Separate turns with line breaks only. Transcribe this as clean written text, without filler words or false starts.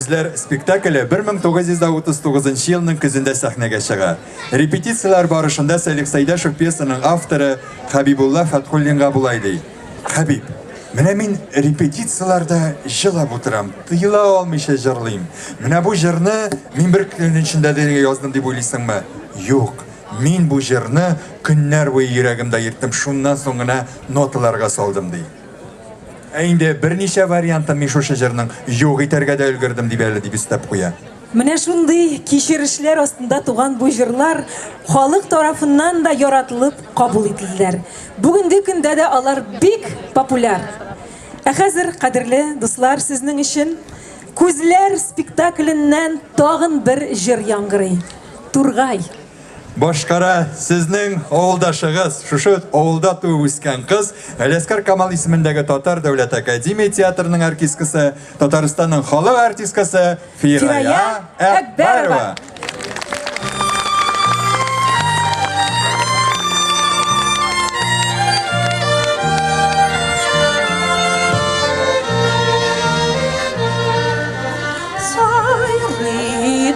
Bizler spektakli 1939 yılının kızında sahneye çıkar. Repetitsiyalar barışında Salik Saydaşov piyesinin avtoru Habibullah Fathullinga bulaydı. Habib, mene men repetitsiyalarda jılap oturam, tıyıla olmayışa jırlayım. Mene bu jırны men bir günün içinde de yazdım deb oylaysan mı? Yok. Men bu jırны günler boyu yüreğimde yırttım, şundan sonra notalarga saldım deyim. Endi bir necha variantda men shu shajarning yo'q etarga da ulgurdim deb әлі deb istab qo'ya.
Менә шундый кичерешләр астында туган бу җырлар халык тарафыннан да яратылып кабул ителделәр. Бүгенге көндә дә алар бик популяр. Ә хәзер, кадерле дуслар, сезнең өчен Күзләр спектакленнән тагын бер җыр яңгырый. Тургай.
Boshqara sizning ovuldoshig'iz, shu ovulda tug'ib o'sgan qiz, Alaskar Kamal ismidagi Totar davlat akademiya teatrining artistkasi, Tataristonning xalq artistkasi Firaya Akbarova.
Sayri